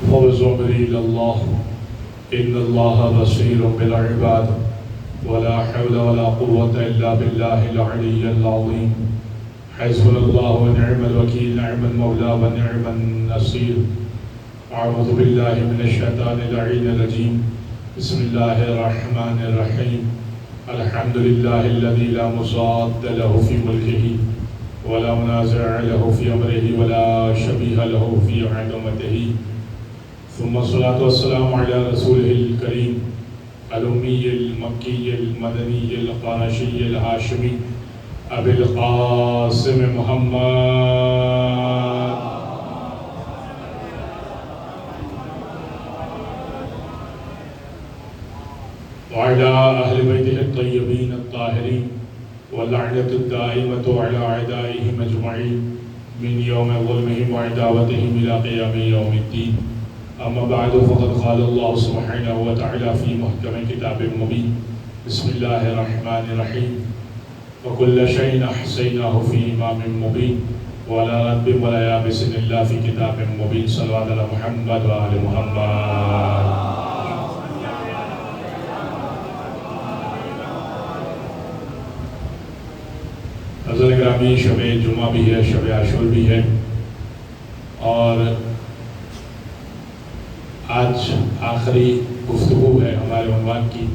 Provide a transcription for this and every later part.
فوز أمري إلى الله إن الله بصير بالعباد ولا حول ولا قوة إلا بالله العلي العظيم حسبنا الله ونعم الوكيل نعم المولى ونعم النصير أعوذ بالله من الشيطان اللعين الرجيم بسم الله الرحمن الرحيم الحمد لله الذي لا مصاد له في ملكه ولا منازع له في أمره ولا شبيه له في عظمته ثم الصلاة والسلام على رسوله الكريم الأمي المكي المدني القرشي الهاشمي أبي القاسم محمد وعلى أهل بيته الطيبين الطاهرين واللعنة الدائمة على أعدائهم أجمعين من يوم ظلمهم وعداوتهم إلى قيام يوم الدين أما بعد فقد قال الله سبحانه وتعالى في محكم كتاب مبين بسم الله الرحمن الرحيم وكل شيء أحصيناه في إمام مبين ولا رتب ولا يابس إلا في كتاب مبين صلوات على محمد وآل محمد. حضرت گرامی شب جمعہ بھی ہے، شب عاشور بھی ہے، اور آج آخری گفتگو ہے ہمارے عنوان کی.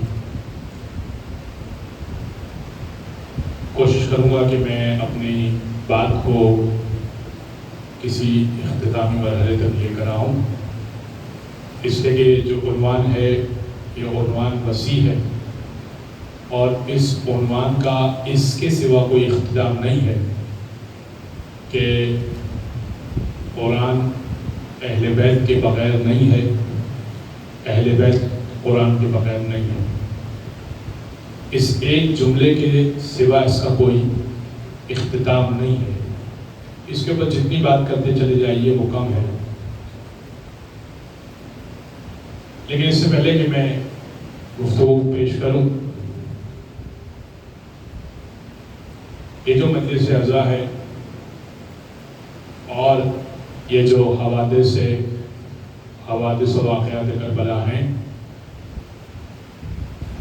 کوشش کروں گا کہ میں اپنی بات کو کسی اختتامی مرحلے تک لے کر آؤں، اس لیے کہ جو عنوان ہے یہ عنوان وسیع ہے اور اس عنوان کا اس کے سوا کوئی اختتام نہیں ہے کہ قرآن اہل بیت کے بغیر نہیں ہے، اہل بیت قرآن کے بغیر نہیں ہے. اس ایک جملے کے سوا اس کا کوئی اختتام نہیں ہے. اس کے اوپر جتنی بات کرتے چلے جائیے وہ کم ہے. لیکن اس سے پہلے کہ میں گفتگو پیش کروں، یہ جو مجلس اعزا ہے اور یہ جو حوادث و واقعات کربلا ہیں،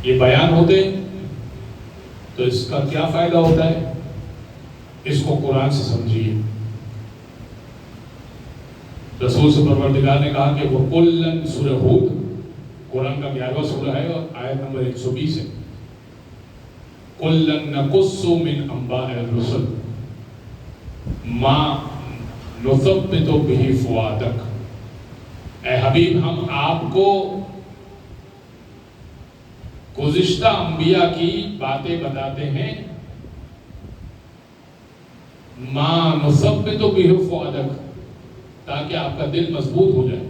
یہ بیان ہوتے تو اس کا کیا فائدہ ہوتا ہے؟ اس کو قرآن سے سمجھیے. رسول سے پروردگار نے کہا کہ وہ کلن سورہ ہود قرآن کا 11واں سورہ ہے اور آیت نمبر 120 ہے. کلن نقص من انباء الرسل ما نثبت به فؤادک. اے حبیب، ہم آپ کو گزشتہ انبیاء کی باتیں بتاتے ہیں، ما نثبت به فؤادک، تاکہ آپ کا دل مضبوط ہو جائے.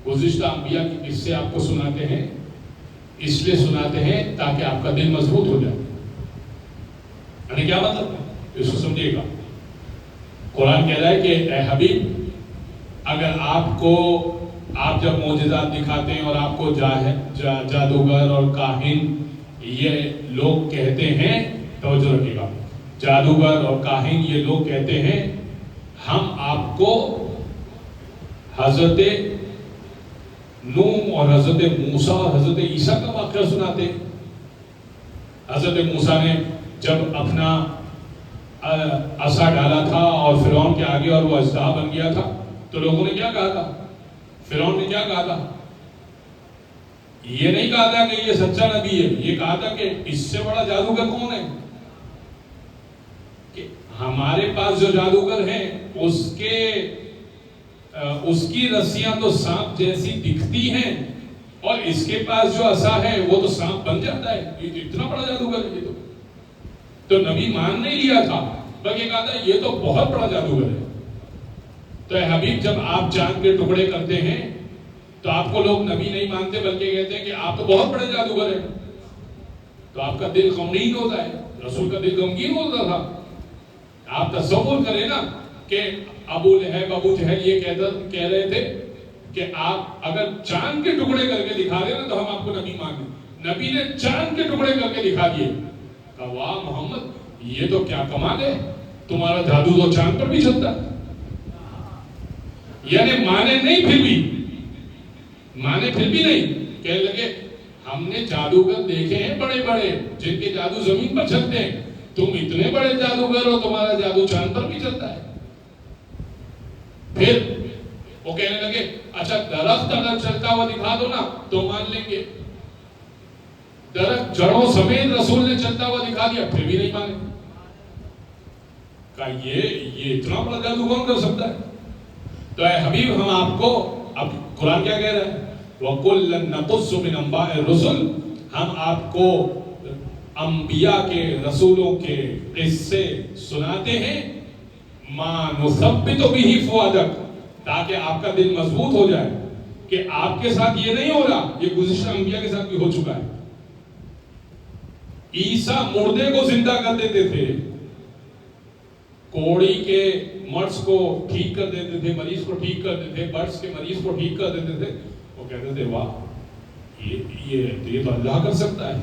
گزشتہ انبیاء کی قصے آپ کو سناتے ہیں، اس لیے سناتے ہیں تاکہ آپ کا دل مضبوط ہو جائے. یعنی کیا مطلب ہے؟ اس کو سمجھیے گا. قرآن کہہ رہا ہے کہ اے حبیب، اگر آپ جب معجزات دکھاتے ہیں اور آپ کو جادوگر اور کاہن یہ لوگ کہتے ہیں، توجہ رکھیے گا، جادوگر اور کاہن یہ لوگ کہتے ہیں ہم آپ کو حضرت نوح اور حضرت موسیٰ اور حضرت عیسیٰ کا واقعہ سناتے ہیں. حضرت موسیٰ نے جب اپنا عصا ڈالا تھا اور فرعون کے آگے اور وہ اژدہا بن گیا تھا تو لوگوں نے کیا کہا تھا؟ فرعون نے کیا کہا تھا؟ یہ نہیں کہا تھا کہ یہ سچا نبی ہے، یہ کہا تھا کہ اس سے بڑا جادوگر کون ہے؟ کہ ہمارے پاس جو جادوگر ہیں اس کی رسیاں تو سانپ جیسی دکھتی ہیں اور اس کے پاس جو عصا ہے وہ تو سانپ بن جاتا ہے. یہ اتنا بڑا جادوگر ہے. یہ تو نبی مان نہیں لیا تھا بلکہ کہا تھا یہ تو بہت بڑا جادوگر ہے. تو اے حبیب، جب آپ چاند کے ٹکڑے کرتے ہیں تو آپ کو لوگ نبی نہیں مانتے بلکہ کہتے ہیں کہ آپ تو بہت بڑے جادوگر ہیں. تو آپ کا دل غمگین ہوتا ہے. رسول کا دل غمگین ہوتا تھا. آپ تصور کریں نا کہ ابو لہب ابو جہل یہ کہہ رہے تھے کہ آپ اگر چاند کے ٹکڑے کر کے دکھا دیں نا تو ہم آپ کو نبی مان لیں. نبی نے چاند کے ٹکڑے کر کے دکھا دیے. کہا واہ محمد، یہ تو کیا کمال ہے، تمہارا جادو تو چاند پر بھی چلتا ہے. یعنی مانے نہیں پھر بھی نہیں کہنے لگے ہم نے جادوگر دیکھے ہیں بڑے بڑے جن کے جادو زمین پر چلتے ہیں، تم اتنے بڑے جادوگر ہو تمہارا جادو چاند پر بھی چلتا ہے۔ پھر وہ کہنے لگے اچھا درخت اگر چلتا ہوا دکھا دو نا تو مان لیں گے۔ درخت جڑوں سمیت رسول نے چلتا ہوا دکھا دیا، پھر بھی نہیں مانے۔ کہا یہ اتنا بڑا جادو کون کر سکتا ہے؟ تو اے حبیب ہم آپ کو، اب قرآن کیا کہہ رہا ہے؟ وَقُلًّا نَقُصُّ مِنْ أَنْبَاءِ الرُّسُلِ، ہم آپ کو انبیاء کے رسولوں کے قصے سناتے ہیں، مَا نُثَبِّتُ بِهِ فُؤَادَكَ، تاکہ آپ کا دل مضبوط ہو جائے کہ آپ کے ساتھ یہ نہیں ہو رہا، یہ گزشتہ انبیاء کے ساتھ بھی ہو چکا ہے۔ عیسیٰ مردے کو زندہ کر دیتے تھے، کوڑی کے مرض کو ٹھیک کر دیتے تھے، مریض کو ٹھیک کر دیتے تھے، برس کے مریض کو ٹھیک کر دیتے تھے۔ وہ کہتے تھے واہ یہ تو اللہ کر سکتا ہے،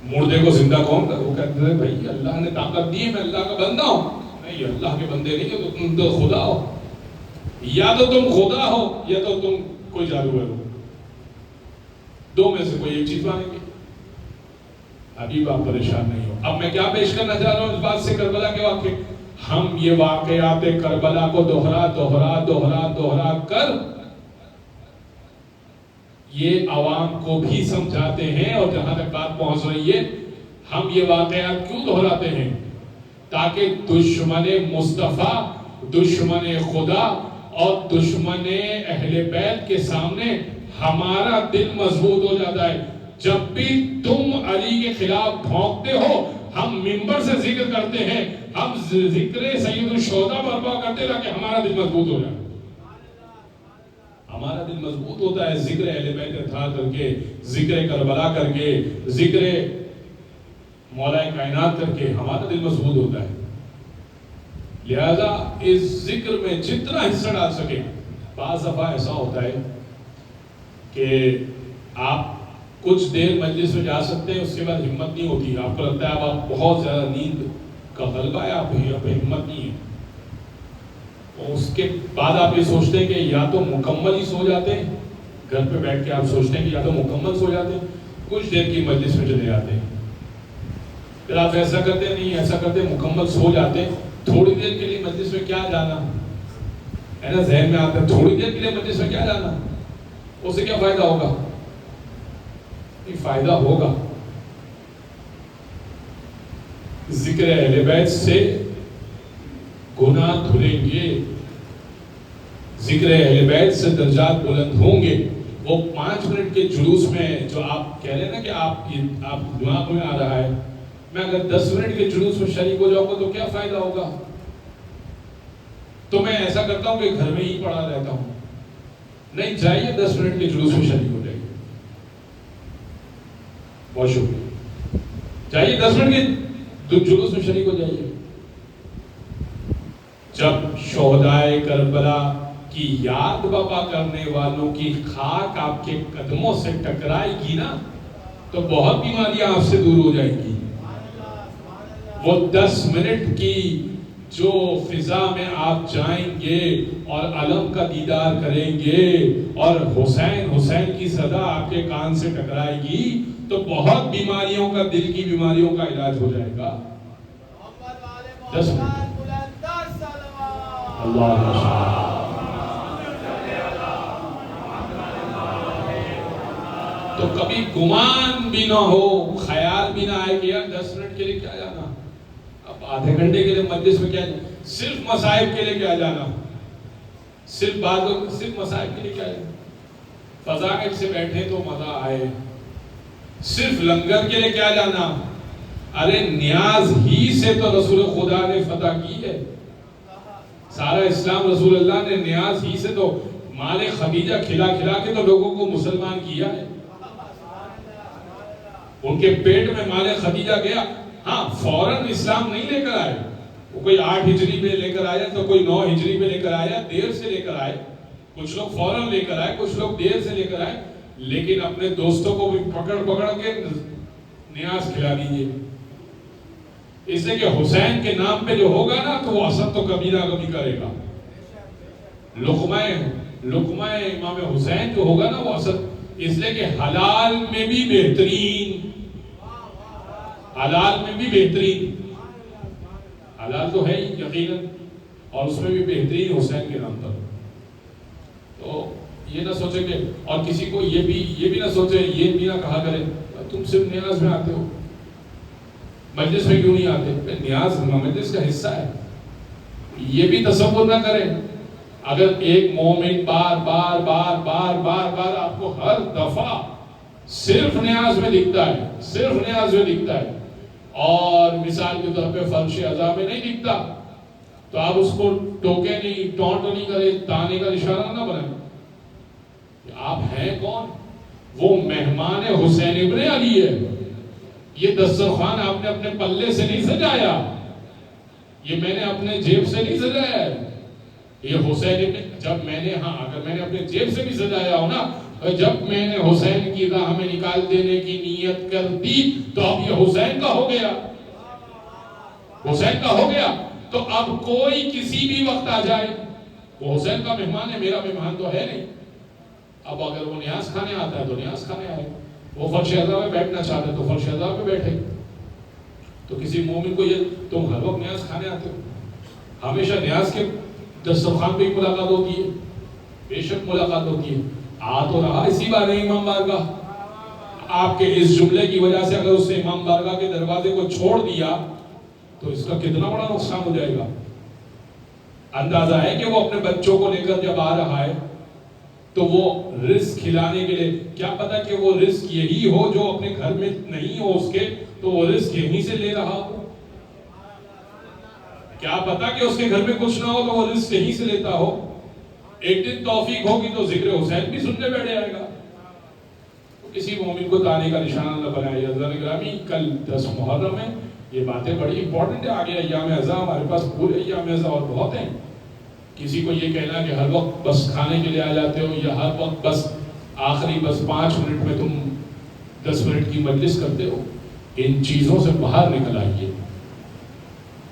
مردے کو زندہ کون کر؟ وہ کہتے تھے بھائی اللہ نے طاقت دی ہے، میں اللہ کا بندہ ہوں۔ نہیں، اللہ کے بندے نہیں ہو، تم تو خدا ہو، یا تو تم خدا ہو یا تو تم کوئی جادوگر ہو، دو میں سے کوئی ایک چیز مانیں گے۔ ابھی آپ پریشان نہیں ہو۔ اب میں کیا پیش کرنا چاہ رہا ہوں اس بات سے، کربلا کے واقعے۔ ہم یہ واقعات کربلا کو دوہرا کر یہ عوام کو بھی سمجھاتے ہیں، اور جہاں تک بات پہنچ رہی ہے ہم یہ واقعات کیوں دہراتے ہیں؟ تاکہ دشمن مصطفیٰ، دشمن خدا اور دشمن اہل بیت کے سامنے ہمارا دل مضبوط ہو جاتا ہے۔ جب بھی تم علی کے خلاف بھونکتے ہو، ہم منبر سے ذکر کرتے ہیں، ہم ذکر سید الشہداء برپا کرتے تاکہ ہمارا دل مضبوط ہو جائے۔ ہمارا دل مضبوط ہوتا ہے ذکر اہل بیت اطہار کر کے، ذکر کربلا کر کے، ذکر مولا کائنات کر کے، ہمارا دل مضبوط ہوتا ہے۔ لہذا اس ذکر میں جتنا حصہ ڈال سکے۔ بعض دفعہ ایسا ہوتا ہے کہ آپ کچھ دیر مجلس میں جا سکتے ہیں، اس کے بعد ہمت نہیں ہوتی، آپ کو لگتا ہے اب آپ بہت زیادہ نیند کا غلبہ ہے، آپ پہ ہمت نہیں ہے، اور اس کے بعد آپ یہ سوچتے ہیں کہ یا تو مکمل ہی سو جاتے ہیں، گھر پہ بیٹھ کے آپ سوچتے ہیں کہ یا تو مکمل سو جاتے ہیں، کچھ دیر کی مجلس میں چلے جاتے ہیں، پھر آپ ایسا کرتے ہیں نہیں ایسا کرتے ہیں مکمل سو جاتے ہیں، تھوڑی دیر کے لیے مجلس میں کیا جانا ہے نا، ذہن میں آتا ہے تھوڑی دیر کے لیے مجلس میں کیا جانا، اس سے کیا فائدہ ہوگا؟ فائدہ ہوگا، ذکر اہل بیت سے گناہ دھلیں گے، ذکر اہل بیت سے درجات بلند ہوں گے۔ وہ 5 منٹ کے جلوس میں جو آپ کہہ رہے ہیں نا کہ آپ دماغ میں آ رہا ہے، میں اگر 10 منٹ کے جلوس میں شریک ہو جاؤں گا تو کیا فائدہ ہوگا؟ تو میں ایسا کرتا ہوں کہ گھر میں ہی پڑا رہتا ہوں، نہیں جائیے 10 منٹ کے جلوس میں شریک ہو جائیے، بہت شکریہ، جائیے 10 منٹ کے جلوس میں شریک ہو جائیے۔ جب شہدائے کربلا کی یاد بپا کرنے والوں کی خاک آپ کے قدموں سے ٹکرائے گی نا تو بہت بیماریاں آپ سے دور ہو جائیں گی۔ وہ 10 منٹ کی جو فضا میں آپ جائیں گے اور علم کا دیدار کریں گے اور حسین حسین کی صدا آپ کے کان سے ٹکرائے گی تو بہت بیماریوں کا، دل کی بیماریوں کا علاج ہو جائے گا۔ 10 منٹ اللہ تو کبھی گمان بھی نہ ہو، خیال بھی نہ آئے کہ یار 10 منٹ کے لیے کیا جانا، اب آدھے گھنٹے کے لیے مجلس میں کیا جانا، صرف مصائب کے لیے کیا جانا، صرف مصائب کے لیے کیا جانا، فضائل سے بیٹھے تو مزہ آئے، صرف لنگر کے لیے کیا جانا، ارے نیاز ہی سے تو رسول خدا نے فتح کی ہے، سارا اسلام رسول اللہ نے نیاز ہی سے تو مال خدیجہ کھلا کھلا کے تو لوگوں کو مسلمان کیا ہے۔ ان کے پیٹ میں مال خدیجہ گیا، ہاں فوراً اسلام نہیں لے کر آئے، وہ کوئی 8 ہجری پہ لے کر آیا تو کوئی 9 ہجری پہ لے کر آیا، دیر سے لے کر آئے، کچھ لوگ فوراً لے کر آئے، کچھ لوگ دیر سے لے کر آئے، لیکن اپنے دوستوں کو بھی پکڑ پکڑ کے نیاز کھلا دیجئے، اس لیے کہ حسین کے نام پہ جو ہوگا نا تو وہ حسد تو کبھی نہ کبھی کرے گا۔ لقمہ امام حسین جو ہوگا نا وہ اصل اس لیے کہ حلال میں بھی بہترین، حلال میں بھی بہترین، حلال تو ہے ہی یقیناً، اور اس میں بھی بہترین حسین کے نام پر. تو یہ نہ سوچے کہ، اور کسی کو یہ بھی نہ سوچے، یہ بھی نہ کہا کرے تم صرف نیاز میں آتے ہو، مجلس میں کیوں نہیں آتے؟ نیاز مجلس کا حصہ ہے. یہ بھی تصور نہ کریں. اگر ایک مومن بار بار بار بار بار بار آپ کو ہر دفعہ صرف نیاز میں دکھتا ہے، صرف نیاز میں دکھتا ہے، اور مثال کے طور پہ فرش عزا میں نہیں دکھتا، تو آپ اس کو ٹوکے نہیں، ٹونٹ نہیں کرے، تانے کا اشارہ نہ بنائیں. آپ ہیں کون؟ وہ مہمان حسین ابن علی ہے. یہ دسترخوان آپ نے اپنے پلے سے نہیں سجایا، یہ میں نے اپنے جیب سے نہیں سجایا ہے. یہ حسین ابن، جب میں نے، ہاں اگر میں نے اپنے جیب سے بھی سجایا ہو نا، جب میں نے حسین کی راہ میں نکال دینے کی نیت کر دی تو اب یہ حسین کا ہو گیا، حسین کا ہو گیا. تو اب کوئی کسی بھی وقت آ جائے، وہ حسین کا مہمان ہے، میرا مہمان تو ہے نہیں. اب اگر وہ نیاز کھانے آتا ہے تو نیاز کھانے آئے، وہ فرش عزا میں بیٹھنا چاہتا ہے تو فرش عزا میں بیٹھے. تو کسی مومن کو یہ، تم ہر وقت نیاز کھانے آتے ہو، ہمیشہ نیاز کے دسترخوان پہ ہی ملاقات ہوتی ہے؟ بے شک ملاقات ہوتی ہے. آ تو رہا اسی بار امام بارگاہ. آپ کے اس جملے کی وجہ سے اگر اس نے امام بارگاہ کے دروازے کو چھوڑ دیا تو اس کا کتنا بڑا نقصان ہو جائے گا. اندازہ ہے کہ وہ اپنے بچوں کو لے کر جب آ رہا ہے تو وہ رزق کھلانے کے لیے، کیا پتا کہ وہ رزق یہی ہو جو اپنے گھر میں نہیں ہو اس کے، تو وہ رزق یہیں سے لے رہا ہو. کیا پتا کہ اس کے گھر میں کچھ نہ ہو تو وہ رزق یہیں سے لیتا ہو. ایک دن توفیق ہوگی تو ذکر حسین بھی سننے بیٹھ جائے گا. تو کسی مومن کو تانے کا نشانہ نہ بنائے. حضرت گرامی، کل 10 محرم ہے، یہ باتیں بڑی امپورٹنٹ ہے. آگے ایام اعزاں، ہمارے پاس پورے ایام اعزاں اور بہت ہیں. کسی کو یہ کہنا کہ ہر وقت بس کھانے کے لیے آ جاتے ہو، یا ہر وقت بس آخری بس 5 منٹ میں تم 10 منٹ کی مجلس کرتے ہو، ان چیزوں سے باہر نکل آئیے.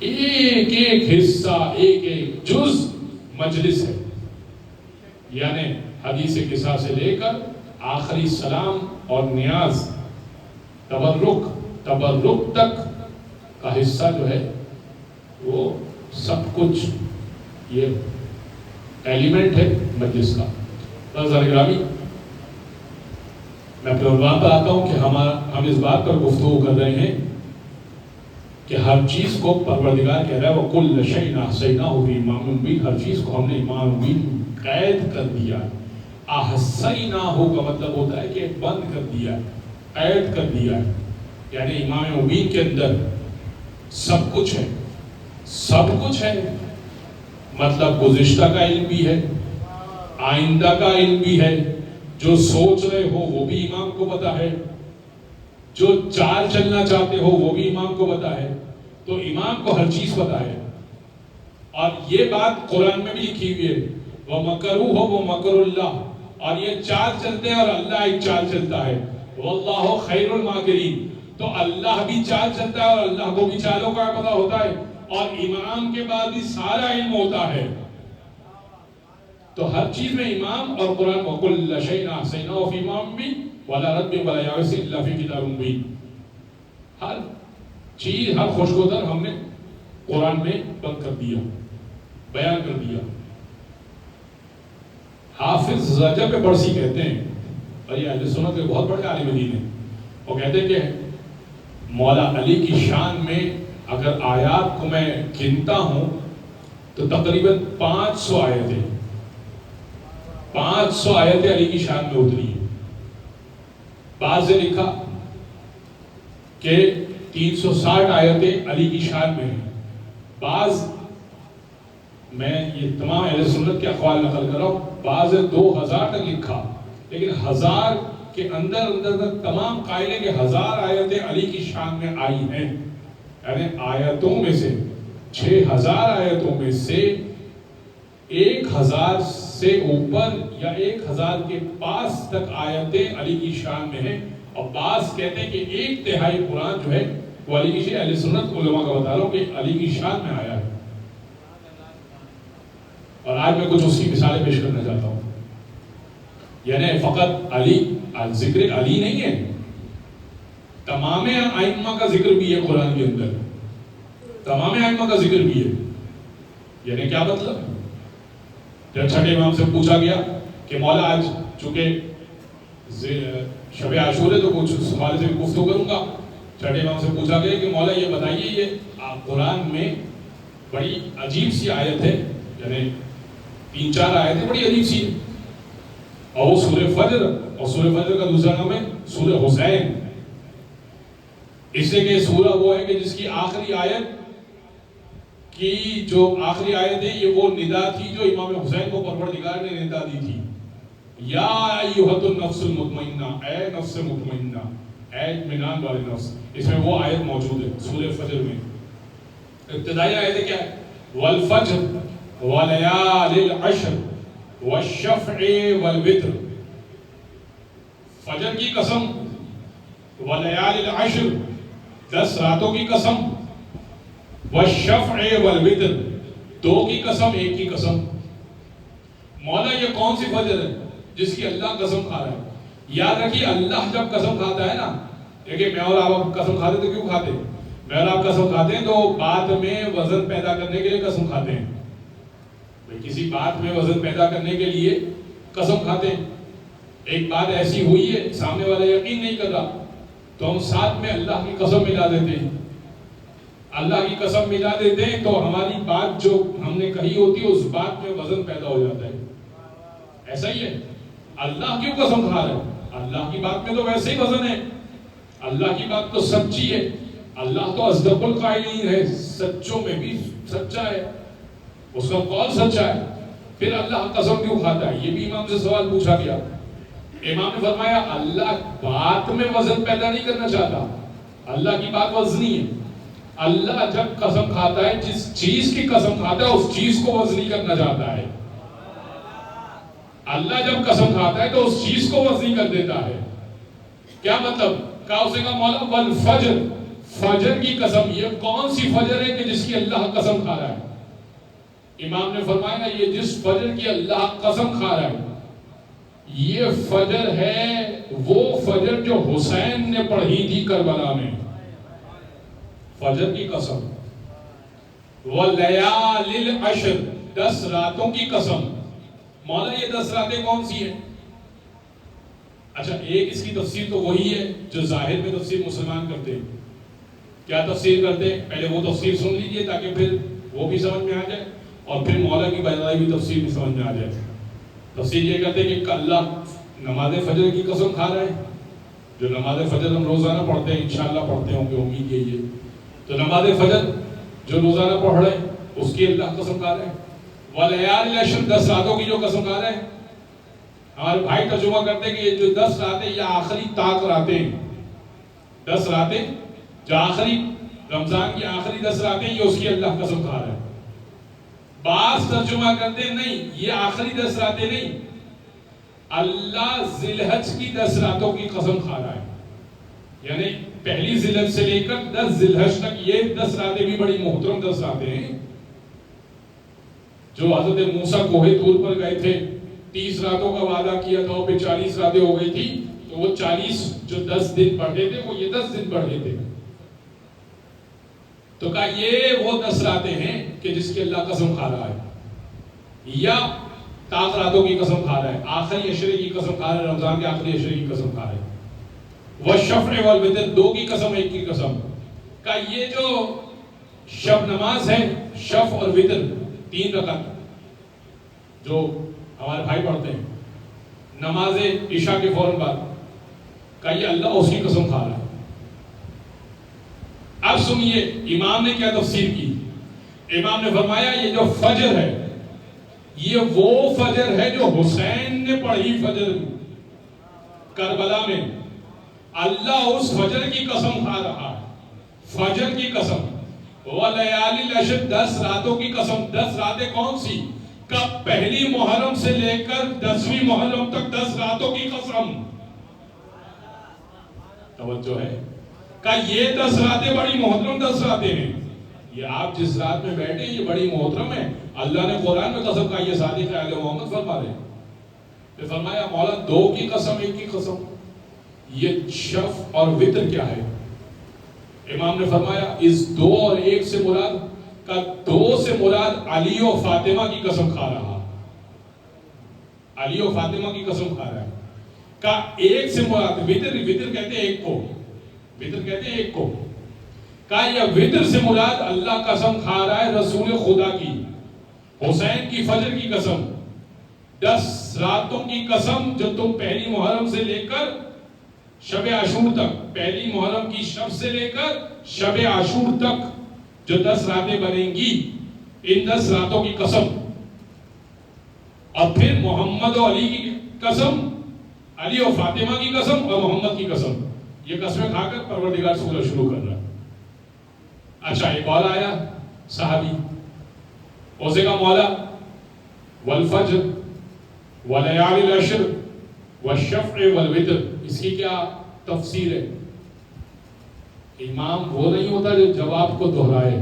ایک ایک حصہ، ایک ایک جز مجلس ہے. یعنی حدیث قصہ سے لے کر آخری سلام اور نیاز، تبرک تک کا حصہ جو ہے وہ سب کچھ یہ ایلیمنٹ ہے مجلس کا. حضرت گرامی، میں اپنے عنوان پر آتا ہوں کہ ہم اس بات پر گفتگو کر رہے ہیں کہ ہر چیز کو پروردگار کہہ رہا ہے وَكُلَّ شَيْءٍ أَحْصَيْنَاهُ فِي إِمَامٍ مُبِينٍ. ہر چیز کو ہم نے امام مبین قید کر دیا. احصیناہ کا مطلب ہوتا ہے کہ بند کر دیا، قید کر دیا. یعنی امام مبین کے اندر سب کچھ ہے، سب کچھ ہے. مطلب گزشتہ کا علم بھی ہے، آئندہ کا علم بھی ہے. جو سوچ رہے ہو وہ بھی امام کو پتا ہے، جو چال چلنا چاہتے ہو وہ بھی امام کو پتا ہے. تو امام کو ہر چیز پتا ہے. اور یہ بات قرآن میں بھی لکھی ہوئی ہے وَمَكَرُوا وَمَكَرُ اللَّهِ. اور یہ چال چلتے ہیں اور اللہ ایک چال چلتا ہے. وَاللَّهُ خَيْرُ الْمَاكِرِينَ. تو اللہ بھی چال چلتا ہے اور اللہ کو بھی چالوں کا پتا ہوتا ہے، اور امام کے بعد بھی سارا علم ہوتا ہے. تو ہر چیز میں امام، اور قرآن وَكُلَّ شَيْءٍ أَحْصَيْنَاهُ فِي إِمَامٍ مُبِينٍ وَلَا رَدْبٍ وَلَا يَابِسٍ إِلَّا فِي كِتَابٍ مُبِينٍ. ہر چیز، ہر خوشگوار ہم نے قرآن میں بند کر دیا، بیان کر دیا. حافظ رجب برسی کہتے ہیں، اور یہ اہل سنت کے بہت بڑے عالم دین ہیں، وہ کہتے ہیں کہ مولا علی کی شان میں اگر آیات کو میں گنتا ہوں تو تقریباً 500 آیتیں 500 آیتیں علی کی شان میں اتری ہیں. بعض نے لکھا کہ 360 آیتیں علی کی شان میں ہیں. بعض، میں یہ تمام اہل سنت کے اقوال نقل کر رہا ہوں، بعض 2000 تک لکھا. لیکن 1000 کے اندر تمام قائل ہیں کہ 1000 آیتیں علی کی شان میں آئی ہیں. یعنی آیتوں میں سے 6000 آیتوں میں سے 1000 سے اوپر یا 1000 کے پاس تک آیتیں علی کی شان میں ہیں. اور بعض کہتے ہیں کہ 1/3 قرآن جو ہے وہ علی کی شان، اہل سنت علماء کا بتا رہا ہوں کہ علی کی شان میں آیا ہے. اور آج میں کچھ اس کی مثالیں پیش کرنا چاہتا ہوں. یعنی فقط علی ذکر علی نہیں ہے، تمام ائمہ کا ذکر بھی ہے قرآن کے اندر، تمام ائمہ کا ذکر بھی ہے. یعنی کیا مطلب؟ جب چھٹے امام سے پوچھا گیا کہ مولا آج چونکہ شب عاشور ہے تو کچھ سوال سے بھی گفتگو کروں گا. چھٹے امام سے پوچھا گیا کہ مولا یہ بتائیے، یہ قرآن میں بڑی عجیب سی آیت ہے، یعنی 3-4 آیتیں بڑی عجیب سی ہیں، اور وہ سورہ فجر، اور سورہ فجر کا دوسرا نام ہے سورہ حسین. اس لیے کہ سورہ وہ ہے کہ جس کی آخری آیت کی جو آخری آیت ہے یہ وہ ندا تھی جو امام حسین کو پروردگار نے ندا دی تھی. یا ایھۃ النفس المطمئنہ، اے نفس مطمئنہ، اے اطمینان والے نفس. اس میں وہ آیت موجود ہے سورہ فجر میں. ابتدائی آیت کیا ہے؟ والفجر ولیال العشر والشفع والوتر. فجر کی قسم، ولیال العشر 10 راتوں کی قسم، والشفع والوتر 2 کی قسم، 1 کی قسم. مولا یہ کون سی فجر ہے جس کی اللہ قسم کھا رہا ہے؟ یاد رکھیے اللہ جب قسم کھاتا ہے نا، دیکھیں میں اور آپ قسم کھاتے تو کیوں کھاتے ہیں؟ میں اور آپ قسم کھاتے ہیں تو بعد میں وزن پیدا کرنے کے لیے قسم کھاتے ہیں. کسی بات میں وزن پیدا کرنے کے لیے قسم کھاتے ہیں. ایک بات ایسی ہوئی ہے سامنے والا یقین نہیں کر رہا تو ہم ساتھ میں اللہ کی قسم ملا دیتے ہیں. اللہ کی قسم ملا دیتے ہیں تو ہماری بات جو ہم نے کہی ہوتی ہے اس بات میں وزن پیدا ہو جاتا ہے. ایسا ہی ہے. اللہ کیوں قسم کھا رہا ہے؟ اللہ کی بات میں تو ویسے ہی وزن ہے. اللہ کی بات تو سچی ہے. اللہ تو اصدق القائلین ہے، سچوں میں بھی سچا ہے، اس کا قول سچا ہے. پھر اللہ قسم کیوں کھاتا ہے؟ یہ بھی امام سے سوال پوچھا گیا. امام نے فرمایا اللہ بات میں وزن پیدا نہیں کرنا چاہتا، اللہ کی بات وزنی ہے. اللہ جب قسم کھاتا ہے، جس چیز کی قسم کھاتا ہے اس چیز کو وزنی کرنا چاہتا ہے. اللہ جب قسم کھاتا ہے تو اس چیز کو وزنی کر دیتا ہے. کیا مطلب؟ کہا اسے کہا مولا والفجر، فجر کی قسم. یہ کون سی فجر ہے کہ جس کی اللہ قسم کھا رہا ہے؟ امام نے فرمایا یہ جس فجر کی اللہ قسم کھا رہا ہے یہ فجر ہے وہ فجر جو حسین نے پڑھی تھی کربلا میں. فجر کی قسم. وَلَيَالِ الْعَشْرِ 10 راتوں کی قسم. مولا یہ 10 راتیں کون سی ہیں؟ اچھا ایک اس کی تفسیر تو وہی ہے جو ظاہر میں تفسیر مسلمان کرتے ہیں. کیا تفسیر کرتے ہیں؟ پہلے وہ تفسیر سن لیجئے تاکہ پھر وہ بھی سمجھ میں آ جائے اور پھر مولا کی بتائی ہوئی تفسیر بھی سمجھ میں آ جائے. تفسیر یہ کرتے ہیں کہ اللہ نماز فجر کی قسم کھا رہا ہے. جو نماز فجر ہم روزانہ پڑھتے ہیں، انشاءاللہ پڑھتے ہوں گے، امید یہی ہے. تو نماز فجر جو روزانہ پڑھ رہے ہیں اس کی اللہ قسم کھا رہے ہیں. وَلَيَالِ الْعَشْرِ 10 راتوں کی جو قسم کھا رہے ہیں. ہمارے بھائی ترجمہ کرتے ہیں کہ یہ جو 10 راتیں یہ آخری طاق راتیں ہیں. 10 راتیں جو آخری رمضان کی آخری 10 راتیں یہ اس کی اللہ قسم کھا رہا ہے. بعض ترجمہ کرتے ہیں نہیں یہ آخری 10 راتیں نہیں، اللہ ذی الحج کی 10 راتوں کی قسم کھا رہا ہے. یعنی پہلی ذی الحج سے لے کر 10 ذی الحج تک یہ 10 راتیں بھی بڑی محترم 10 راتیں ہیں. جو حضرت موسیٰ کوہ طور پر گئے تھے 30 راتوں کا وعدہ کیا تھا اور پھر 40 راتیں ہو گئی تھی تو وہ 40 جو 10 دن پڑھے تھے وہ یہ 10 دن پڑھے تھے. تو کہا یہ وہ 10 راتیں ہیں کہ جس کی اللہ قسم کھا رہا ہے، یا طاق راتوں کی قسم کھا رہا ہے، آخری عشرے کی قسم کھا رہا ہے، رمضان کے آخری عشرے کی قسم کھا رہا ہے. والشفع والوتر 2 کی قسم 1 کی قسم. کہا یہ جو شب نماز ہے، شف اور وتر 3 رکعت جو ہمارے بھائی پڑھتے ہیں نماز عشاء کے فوراً بعد، کہا یہ اللہ اس کی قسم کھا رہا ہے. اب سنیے امام نے کیا تفسیر کی. امام نے فرمایا یہ جو فجر ہے یہ وہ فجر ہے جو حسین نے پڑھی فجر کربلا میں. اللہ اس فجر کی قسم کھا رہا ہے، فجر کی قسم. وَلَيَالِ الْعَشْرِ 10 راتوں کی قسم. 10 راتیں کون سی؟ کب؟ پہلی محرم سے لے کر 10ویں محرم تک 10 راتوں کی قسم. توجہ ہے کہ یہ 10 راتیں بڑی محترم 10 راتیں ہیں. یہ آپ جس رات میں بیٹھے یہ بڑی محترم ہے. اللہ نے قرآن میں قسم کھائی ہے، صادق اہل محمد فرما رہے ہیں. پھر فرمایا مولا دو کی قسم ایک کی قسم، یہ شفع اور وتر کیا ہے؟ امام نے فرمایا اس دو اور ایک سے مراد کا دو سے مراد علی و فاطمہ کی قسم کھا رہا، علی و فاطمہ کی قسم کھا رہا ہے. کا ایک سے مراد وتر، وتر کہتے ہیں ایک کو، وتر کہتے ہیں ایک کو. کا یہ وتر سے مراد اللہ قسم کھا رہا ہے رسول خدا کی، حسین کی فجر کی قسم، 10 راتوں کی قسم جو تم پہلی محرم سے لے کر شب عاشور تک، پہلی محرم کی شب سے لے کر شب عاشور تک جو 10 راتیں بنیں گی، ان 10 راتوں کی قسم. اور پھر محمد و علی کی قسم، علی و فاطمہ کی قسم اور محمد کی قسم. یہ قسمیں کھا کر پروردگار سورہ شروع کر رہا ہے. اچھا ایک اور آیا صحابی، اسے کا مولا والفجر ولیال العشر والشفع والوتر، اس کی کیا تفسیر ہے؟ امام وہ نہیں ہوتا جو جواب کو دہرائے.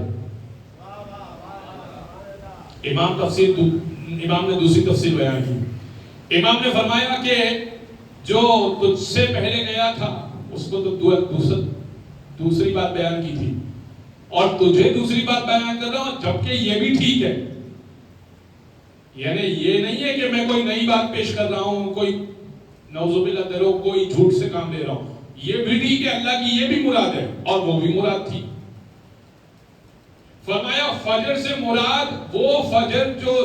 امام نے دوسری تفسیر بیان کی. امام نے فرمایا کہ جو تجھ سے پہلے گیا تھا اس کو تو دوسری بات بیان کی تھی، اور تجھے دوسری بات بیان کر رہا ہوں، جبکہ یہ بھی ٹھیک ہے. یعنی یہ نہیں ہے کہ میں کوئی نئی بات پیش کر رہا ہوں، کوئی نعوذ باللہ درو کوئی جھوٹ سے کام لے رہا ہوں. یہ بھی ٹھیک ہے، اللہ کی یہ بھی مراد ہے اور وہ بھی مراد تھی. فرمایا فجر سے مراد وہ فجر جو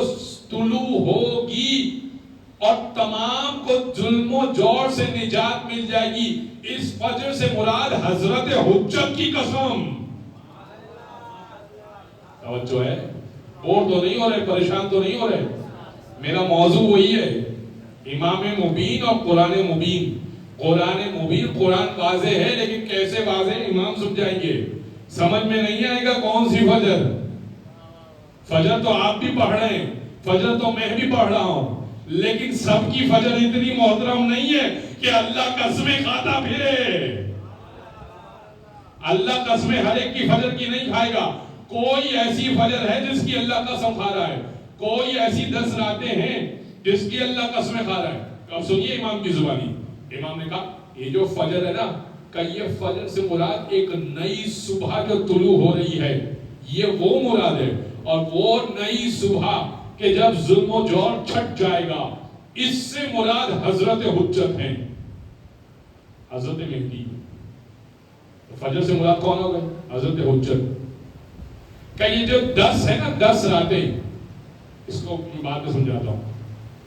طلوع ہوگی اور تمام کو ظلم و جور سے نجات مل جائے گی. اس فجر سے مراد حضرت حجت کی قسم. توجہ ہے، اور تو نہیں ہو رہے، پریشان تو نہیں ہو رہے. میرا موضوع وہی ہے، امام مبین اور قرآن مبین. قرآن مبین، قرآن واضح ہے لیکن کیسے واضح امام سمجھائیں گے. سمجھ میں نہیں آئے گا کون سی فجر. فجر تو آپ بھی پڑھ رہے ہیں، فجر تو میں بھی پڑھ رہا ہوں، لیکن سب کی فجر اتنی محترم نہیں ہے کہ اللہ قسمیں کھاتا پھرے. اللہ قسمیں ہر ایک کی فجر کی نہیں کھائے گا. کوئی ایسی فجر ہے جس کی اللہ قسم کھا رہا ہے، کوئی ایسی 10 راتیں ہیں جس کی اللہ قسمیں کھا رہا ہے. اب سنیے امام کی زبانی. امام نے کہا یہ جو فجر ہے نا، کہ یہ فجر سے مراد ایک نئی صبح جو طلوع ہو رہی ہے، یہ وہ مراد ہے. اور وہ نئی صبح کہ جب ظلم و جور چھٹ جائے گا، اس سے مراد حضرت حجت ہیں، حضرت مہدی. فجر سے مراد کون ہو گئے؟ حضرت حجت. کہ یہ جو 10 ہے نا، 10 راتیں، اس کو بعد میں سمجھاتا ہوں،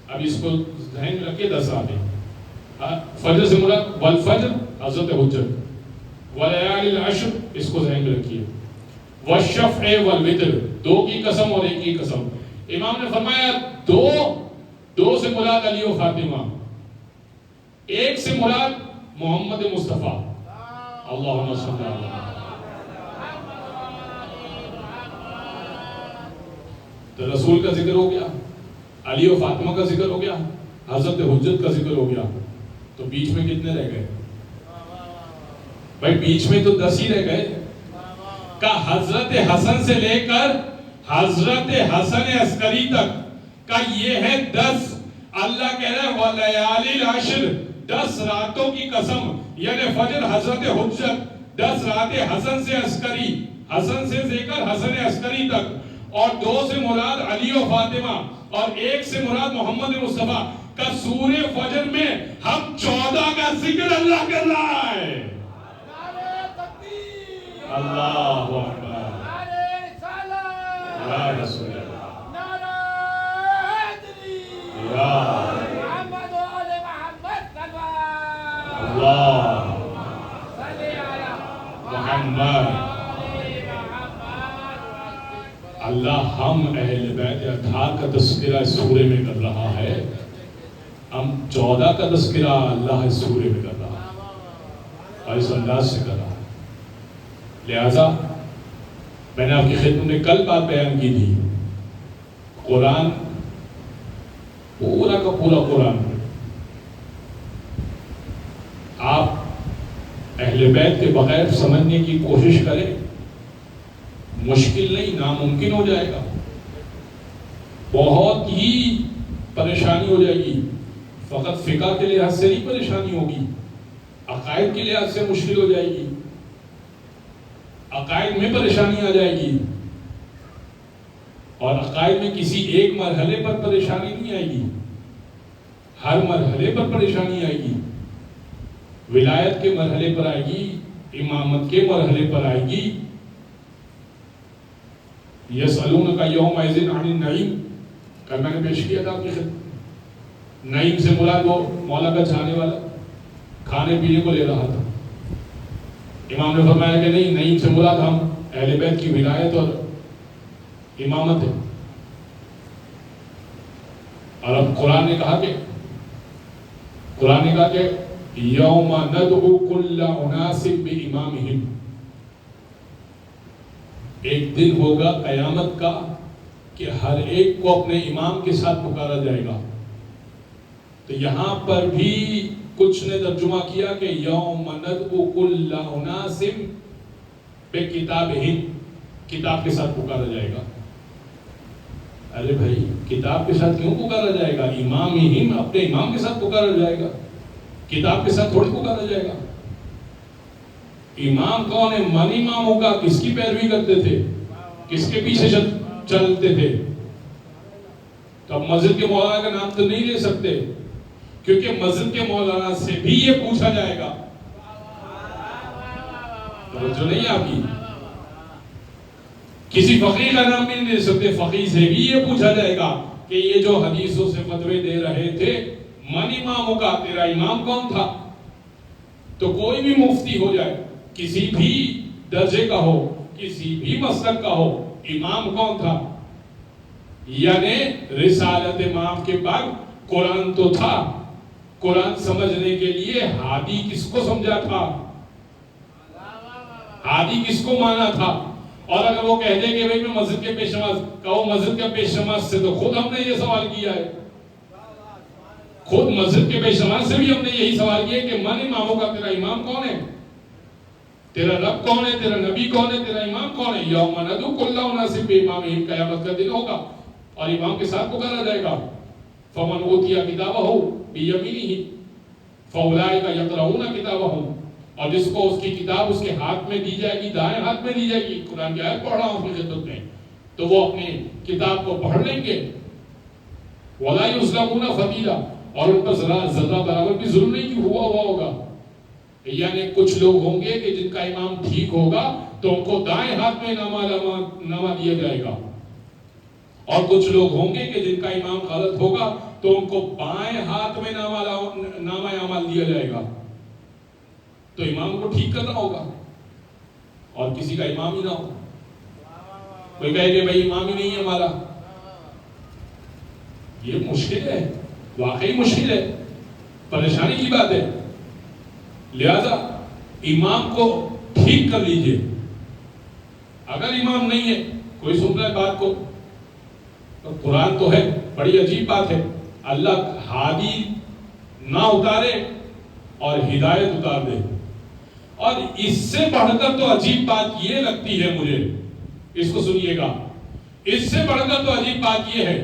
اب اس کو ذہن میں رکھیے. 10 راتیں فجر سے مراد والفجر حضرت حجت، ولیال العشر اس کو ذہن میں رکھیے، والشفع والوتر 2 کی قسم اور 1 کی قسم. امام نے فرمایا دو سے مراد علی و فاطمہ، 1 سے مراد محمد مصطفیٰ. اللہم صلی اللہ علیہ. تو رسول کا ذکر ہو گیا، علی و فاطمہ کا ذکر ہو گیا، حضرت حجت کا ذکر ہو گیا. تو بیچ میں کتنے رہ گئے بھائی؟ بیچ میں تو 10 ہی رہ گئے. کا حضرت حسن سے لے کر حضرت حسن عسکری تک کا یہ ہے 10. اللہ کہہ رہا ہے وَلَيَالِ الْعَشْرِ 10 راتوں کی قسم. یعنی فجر حضرت حجت، 10 راتیں حسن سے عسکری، حسن سے لے کر حسن عسکری تک. اور 2 سے مراد علی و فاطمہ اور 1 سے مراد محمد مصطفیٰ. کا سورہ فجر میں ہم 14 کا ذکر اللہ کر رہا ہے. اللہ اکبر، یا رسول اللہ، یا محمد وآل محمد، اللہ محمد. اللہ ہم اہل بیت اطہار کا تذکرہ اس سورے میں کر رہا ہے. ہم 14 کا تذکرہ اللہ اس سورے میں کر رہا ہے اور اس انداز سے کر رہا ہے. لہذا میں نے آپ کی خدمت میں کل بات بیان کی تھی، قرآن پورا کا پورا قرآن آپ اہل بیت کے بغیر سمجھنے کی کوشش کریں، مشکل نہیں، ناممکن ہو جائے گا. بہت ہی پریشانی ہو جائے گی. فقط فقہ کے لحاظ سے نہیں پریشانی ہوگی، عقائد کے لحاظ سے مشکل ہو جائے گی، عقائد میں پریشانی آ جائے گی. اور عقائد میں کسی ایک مرحلے پر پریشانی نہیں آئے گی، ہر مرحلے پر پریشانی آئے گی. ولایت کے مرحلے پر آئے گی، امامت کے مرحلے پر آئے گی. یسألونک یومئذ عن النعیم، کل میں نے پیش کیا تھا آپ کی خدمت. نعیم سے مراد وہ مولا کا چاہنے والا کھانے پینے کو لے رہا تھا. امام نے فرمایا کہ نہیں، نعیم سے مراد ہم اہل بیت کی ولایت اور امامت ہے. اور اب قرآن نے کہا کہ یوم ندعو کل اناس بامامہم، ایک دن ہوگا قیامت کا کہ ہر ایک کو اپنے امام کے ساتھ پکارا جائے گا. تو یہاں پر بھی کچھ نے ترجمہ کیا کہ یوم ندعو کل اناس بکتابہم، کتاب کے ساتھ پکارا جائے گا. ارے بھائی، کتاب کے ساتھ کیوں پکارا جائے گا؟ امامہم، اپنے امام کے ساتھ پکارا جائے گا، کتاب کے ساتھ تھوڑی پکارا جائے گا. امام کون ہے؟ من اماموں کا کس کی پیروی کرتے تھے، کس کے پیچھے چلتے تھے. تو اب مسجد کے مولانا کا نام تو نہیں لے سکتے، کیونکہ مسجد کے مولانا سے بھی یہ پوچھا جائے گا. توجہ نہیں آپ کی؟ کسی فقیر کا نام بھی نہیں لے سکتے، فقیر سے بھی یہ پوچھا جائے گا کہ یہ جو حدیثوں سے فتوے دے رہے تھے من اماموں کا، تیرا امام کون تھا؟ تو کوئی بھی مفتی ہو جائے، کسی بھی درجے کا ہو، کسی بھی مسلک کا ہو، امام کون تھا؟ یعنی رسالت امام کے بعد قرآن تو تھا. قرآن سمجھنے کے لیے ہادی کس کو سمجھا تھا؟ ہادی کس کو مانا تھا؟ اور اگر وہ کہہ دے کہ بھئی میں مسجد کے پیش نماز، کہو مسجد کے پیش نماز سے تو خود ہم نے یہ سوال کیا ہے، خود مسجد کے پیش نماز سے بھی ہم نے یہی سوال کیا کہ من اماموں کا، تیرا امام کون ہے؟ تیرا رب کون ہے؟ تیرا نبی کون ہے؟ تیرا امام کون ہے؟ یوم ندعو کل اناس بامامہم، قیامت کا دن ہوگا اور امام کے ساتھ پکارا جائے گا. فمن اوتی کتابہ بیمینہ فاولئک یقرؤون کتابہم، اور جس کو اس کی کتاب اس کے ہاتھ میں دی جائے گی، دائیں ہاتھ میں دی جائے گی. قرآن کی آیت پڑھ رہا ہوں اپنی خدمت میں، تو وہ اپنی کتاب کو پڑھ لیں گے. ولا یظلمون فتیلا، اور ان پر ذرہ برابر بھی ظلم نہیں ہوا ہوگا. یعنی کچھ لوگ ہوں گے کہ جن کا امام ٹھیک ہوگا تو ان کو دائیں ہاتھ میں نامہ دیا جائے گا، اور کچھ لوگ ہوں گے کہ جن کا امام غلط ہوگا تو ان کو بائیں ہاتھ میں نامہ اعمال دیا جائے گا. تو امام کو ٹھیک کرنا ہوگا، اور کسی کا امام ہی نہ ہو. کوئی کہے کہ بھائی امام ہی نہیں ہے ہمارا، یہ مشکل ہے، واقعی مشکل ہے، پریشانی کی بات ہے. لہذا امام کو ٹھیک کر لیجئے. اگر امام نہیں ہے، کوئی سن رہا ہے بات کو، تو قرآن تو ہے، بڑی عجیب بات ہے، اللہ ہادی نہ اتارے اور ہدایت اتار دے. اور اس سے بڑھ کر تو عجیب بات یہ لگتی ہے مجھے، اس کو سنیے گا، اس سے بڑھ کر تو عجیب بات یہ ہے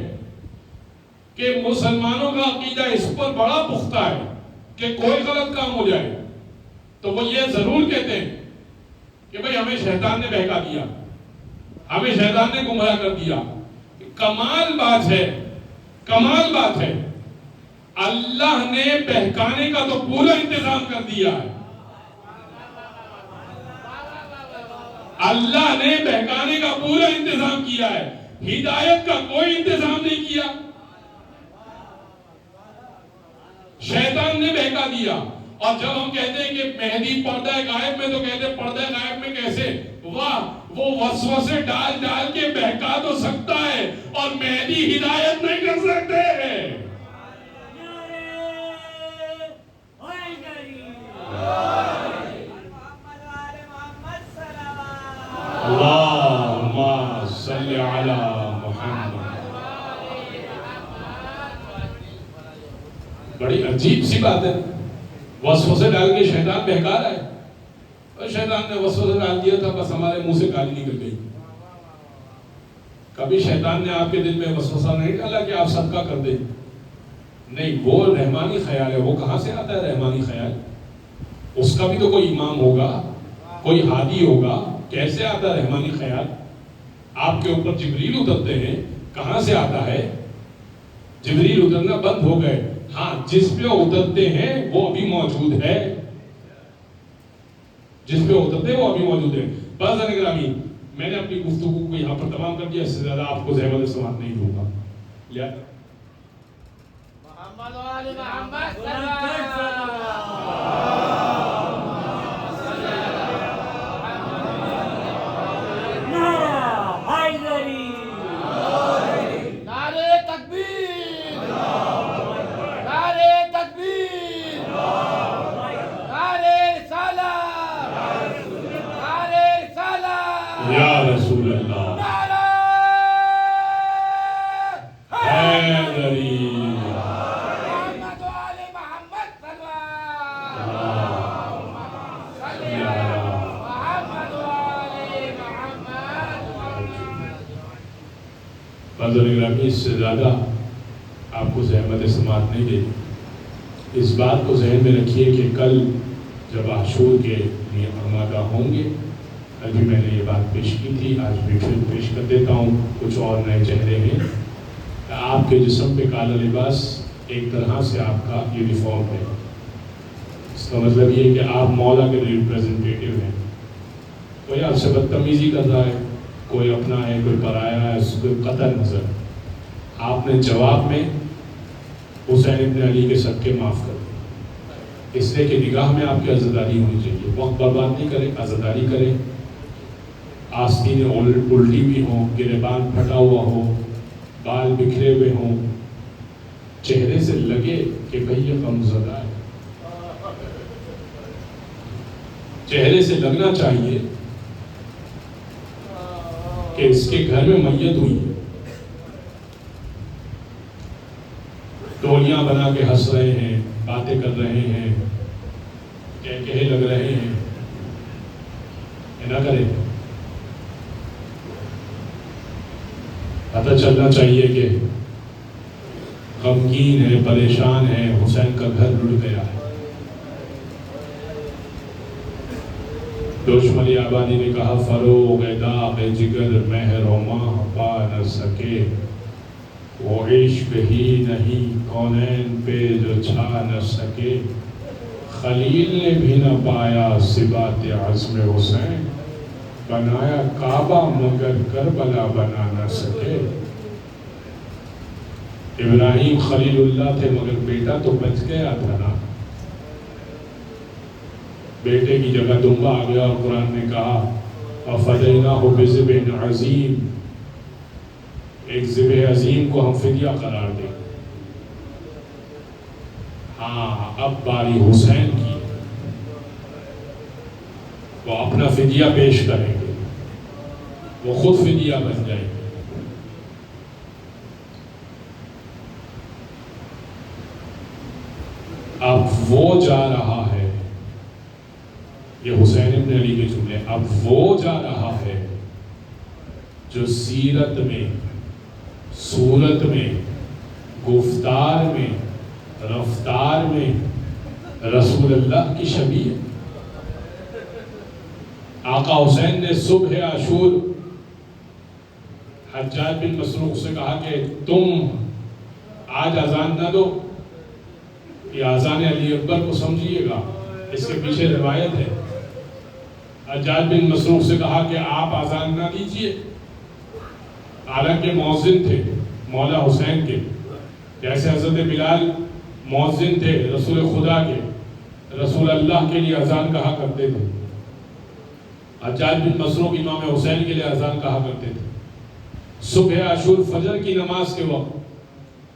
کہ مسلمانوں کا عقیدہ اس پر بڑا پختہ ہے کہ کوئی غلط کام ہو جائے تو وہ یہ ضرور کہتے ہیں کہ بھئی ہمیں شیطان نے بہکا دیا، ہمیں شیطان نے گمراہ کر دیا. کمال بات ہے، کمال بات ہے، اللہ نے بہکانے کا تو پورا انتظام کر دیا ہے. اللہ نے بہکانے کا پورا انتظام کیا ہے، ہدایت کا کوئی انتظام نہیں کیا. شیطان نے بہکا دیا. اور جب ہم کہتے ہیں کہ مہدی پردہ غائب میں، تو کہتے ہیں پردہ غائب میں کیسے؟ واہ، وہ وسوسے ڈال ڈال کے بہکا تو سکتا ہے، اور مہدی ہدایت نہیں کر سکتے. اللہم صلی علی محمد. بڑی عجیب سی بات ہے، وسوسے ڈال کے شیطان بہکا رہا ہے. اور شیطان نے وسوسے ڈال دیا تھا، بس ہمارے منہ سے گالی نکل گئی. کبھی شیطان نے آپ کے دل میں وسوسہ نہیں ڈالا کہ آپ صدقہ کر دیں؟ نہیں، وہ رحمانی خیال ہے۔ وہ کہاں سے آتا ہے رحمانی خیال؟ اس کا بھی تو کوئی امام ہوگا، کوئی ہادی ہوگا، کیسے آتا ہے رحمانی خیال؟ آپ کے اوپر جبریل اترتے ہیں، کہاں سے آتا ہے؟ جبریل اترنا بند ہو گئے۔ ہاں، جس پہ اترتے ہیں وہ ابھی موجود ہے، جس پہ اترتے ہیں وہ ابھی موجود ہے۔ بس گرامی، میں نے اپنی گفتگو کو یہاں پر تمام کر دیا، اس سے زیادہ آپ کو زحمت سماعت نہیں دوں گا۔ محمد وآل محمد یا رسول اللہ، حیدری، محمد وآل محمد محمد وآل محمد۔ حضرت گرامی، اس سے زیادہ آپ کو زحمت سماعت نہیں دے۔ اس بات کو ذہن میں رکھیے کہ کل جب عاشور کے لیے آمادہ ہوں گے، ابھی میں نے یہ بات پیش کی تھی، آج بھی پھر پیش کر دیتا ہوں، کچھ اور نئے چہرے ہیں۔ آپ کے جسم پہ کالا لباس ایک طرح سے آپ کا یونیفارم ہے۔ اس کا مطلب یہ ہے کہ آپ مولا کے ریپریزنٹیٹیو ہیں۔ کوئی آپ سے بدتمیزی کر رہا ہے، کوئی اپنا ہے، کوئی پرایا ہے، اس کو قطع نظر آپ نے جواب میں حسین ابن علی کے صدقے معاف کر دیا، اس لیے کہ نگاہ میں آپ کی عزاداری ہونی چاہیے۔ وقت برباد نہیں کریں، عزاداری کریں۔ آستینیں الٹی بھی ہوں، گریبان پھٹا ہوا ہو، بال بکھرے ہوئے ہوں، چہرے سے لگے کہ بھئی یہ غمزدہ ہے، چہرے سے لگنا چاہیے کہ اس کے گھر میں میت ہوئی ہے۔ ٹولیاں بنا کے ہنس رہے ہیں، باتیں کر رہے ہیں، کہے لگ رہے ہیں، نہ کریں۔ پتہ چلنا چاہیے کہ غمگین ہے، پریشان ہے، حسین کا گھر لٹ گیا ہے۔ دوشمنی آبادی نے کہا فروغ داغ جگر مہر و ماہ پا نہ سکے، وہ عشق ہی نہیں کونین پہ جو چھا نہ سکے، خلیل نے بھی نہ پایا ثبات عزم حسین، بنایا کعبہ مگر کربلا بنا نہ سکے۔ ابراہیم خلیل اللہ تھے مگر بیٹا تو بچ گیا تھا نا، بیٹے کی جگہ دمبا آ گیا، اور قرآن نے کہا وَفَدَيْنَاهُ بِذِبْحٍ عَظِيمٍ، ایک ذبح عظیم کو ہم فدیہ قرار دیں۔ ہاں، اب باری حسین کی، وہ اپنا فدیہ پیش کریں گے، وہ خود فدیہ بن جائیں گے۔ اب وہ جا رہا ہے، یہ حسین ابن علی کے جملے، اب وہ جا رہا ہے جو سیرت میں، صورت میں، گفتار میں، رفتار میں رسول اللہ کی شبیہ ہے۔ آقا حسین نے صبح عاشور حجاج بن مسروق سے کہا کہ تم آج اذان نہ دو، یہ اذان علی اکبر کو سمجھیے گا، اس کے پیچھے روایت ہے۔ حجاج بن مسروق سے کہا کہ آپ اذان نہ دیجئے، حالانکہ مؤذن تھے مولا حسین کے، جیسے حضرت بلال مؤذن تھے رسول خدا کے، رسول اللہ کے لیے اذان کہا کرتے تھے، حجاج بن مسروق امام حسین کے لیے اذان کہا کرتے تھے۔ صبح عاشور فجر کی نماز کے وقت